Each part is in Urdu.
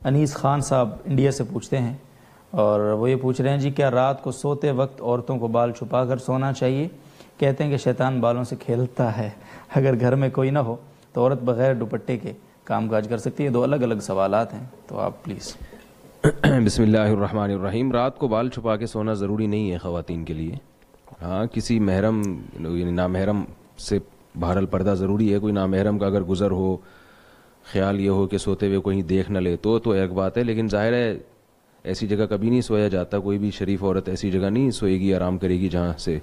انیس خان صاحب انڈیا سے پوچھتے ہیں، اور وہ یہ پوچھ رہے ہیں جی کیا رات کو سوتے وقت عورتوں کو بال چھپا کر سونا چاہیے؟ کہتے ہیں کہ شیطان بالوں سے کھیلتا ہے، اگر گھر میں کوئی نہ ہو تو عورت بغیر دوپٹے کے کام کاج کر سکتی ہے؟ دو الگ الگ سوالات ہیں، تو آپ پلیز۔ بسم اللہ الرحمن الرحیم۔ رات کو بال چھپا کے سونا ضروری نہیں ہے خواتین کے لیے۔ ہاں، کسی محرم یعنی نامحرم سے بہرحال پردہ ضروری ہے۔ کوئی نامحرم کا اگر گزر ہو، خیال یہ ہو کہ سوتے ہوئے کوئی دیکھ نہ لے تو ایک بات ہے، لیکن ظاہر ہے ایسی جگہ کبھی نہیں سویا جاتا۔ کوئی بھی شریف عورت ایسی جگہ نہیں سوئے گی، آرام کرے گی جہاں سے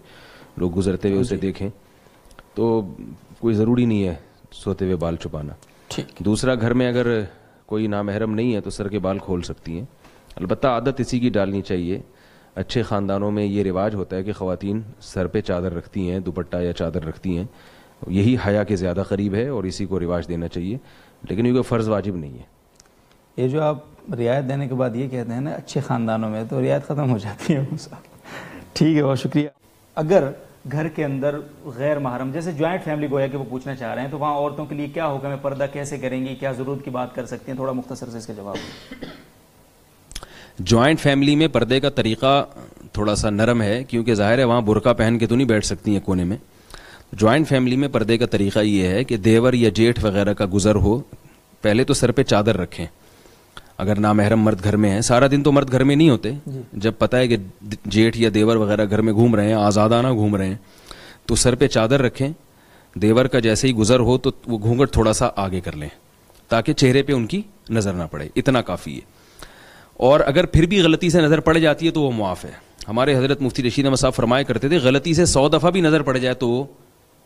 لوگ گزرتے ہوئے اسے دیکھیں، تو کوئی ضروری نہیں ہے سوتے ہوئے بال چھپانا۔ دوسرا، گھر میں اگر کوئی نامحرم نہیں ہے تو سر کے بال کھول سکتی ہیں، البتہ عادت اسی کی ڈالنی چاہیے۔ اچھے خاندانوں میں یہ رواج ہوتا ہے کہ خواتین سر پہ چادر رکھتی ہیں، دوپٹہ یا چادر رکھتی ہیں، یہی حیا کے زیادہ قریب ہے اور اسی کو رواج دینا چاہیے، لیکن یہ کوئی فرض واجب نہیں ہے۔ یہ جو آپ رعایت دینے کے بعد یہ کہتے ہیں نا اچھے خاندانوں میں، تو رعایت ختم ہو جاتی ہے ٹھیک ہے، بہت شکریہ۔ اگر گھر کے اندر غیر محرم، جیسے جوائنٹ فیملی گویا کہ وہ پوچھنا چاہ رہے ہیں، تو وہاں عورتوں کے لیے کیا حکم ہے؟ پردہ کیسے کریں گی؟ کیا ضرورت کی بات کر سکتی ہیں؟ تھوڑا مختصر سے اس کا جواب۔ جوائنٹ فیملی میں پردے کا طریقہ تھوڑا سا نرم ہے، کیونکہ ظاہر ہے وہاں برقع پہن کے تو نہیں بیٹھ سکتی ہیں کونے میں۔ جوائنٹ فیملی میں پردے کا طریقہ یہ ہے کہ دیور یا جیٹھ وغیرہ کا گزر ہو، پہلے تو سر پہ چادر رکھیں۔ اگر نامحرم مرد گھر میں ہیں، سارا دن تو مرد گھر میں نہیں ہوتے، جب پتہ ہے کہ جیٹھ یا دیور وغیرہ گھر میں گھوم رہے ہیں، آزادانہ گھوم رہے ہیں، تو سر پہ چادر رکھیں۔ دیور کا جیسے ہی گزر ہو تو وہ گھونگھٹ تھوڑا سا آگے کر لیں تاکہ چہرے پہ ان کی نظر نہ پڑے، اتنا کافی ہے۔ اور اگر پھر بھی غلطی سے نظر پڑ جاتی ہے تو وہ معاف ہے۔ ہمارے حضرت مفتی رشید احمد صاحب فرمایا کرتے تھے غلطی سے 100 دفعہ بھی نظر پڑ جائے تو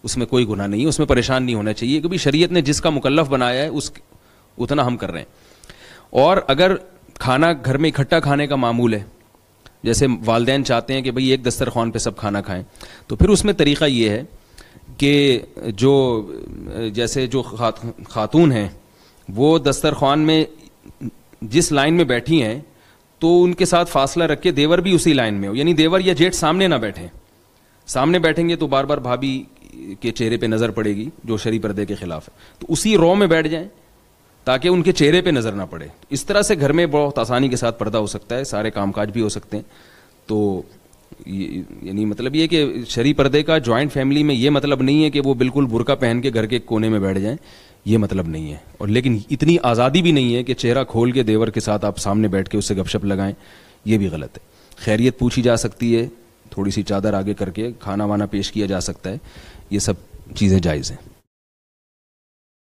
اس میں کوئی گناہ نہیں ہے، اس میں پریشان نہیں ہونا چاہیے، کیونکہ شریعت نے جس کا مکلف بنایا ہے اتنا ہم کر رہے ہیں۔ اور اگر کھانا گھر میں اکٹھا کھانے کا معمول ہے، جیسے والدین چاہتے ہیں کہ بھئی ایک دسترخوان پہ سب کھانا کھائیں، تو پھر اس میں طریقہ یہ ہے کہ جیسے جو خاتون ہیں وہ دسترخوان میں جس لائن میں بیٹھی ہیں تو ان کے ساتھ فاصلہ رکھ کے دیور بھی اسی لائن میں ہو، یعنی دیور یا جیٹھ سامنے نہ بیٹھیں۔ سامنے بیٹھیں گے تو بار بار بھابھی کے چہرے پہ نظر پڑے گی، جو شرعی پردے کے خلاف ہے، تو اسی رو میں بیٹھ جائیں تاکہ ان کے چہرے پہ نظر نہ پڑے۔ اس طرح سے گھر میں بہت آسانی کے ساتھ پردہ ہو سکتا ہے، سارے کام کاج بھی ہو سکتے ہیں۔ تو یعنی مطلب یہ کہ شرعی پردے کا جوائنٹ فیملی میں یہ مطلب نہیں ہے کہ وہ بالکل برقع پہن کے گھر کے کونے میں بیٹھ جائیں، یہ مطلب نہیں ہے۔ اور لیکن اتنی آزادی بھی نہیں ہے کہ چہرہ کھول کے دیور کے ساتھ آپ سامنے بیٹھ کے اس سے گپ شپ لگائیں، یہ بھی غلط ہے۔ خیریت پوچھی جا سکتی ہے، تھوڑی سی چادر آگے کر کے کھانا وانا پیش کیا جا سکتا ہے، یہ سب چیزیں جائز ہیں۔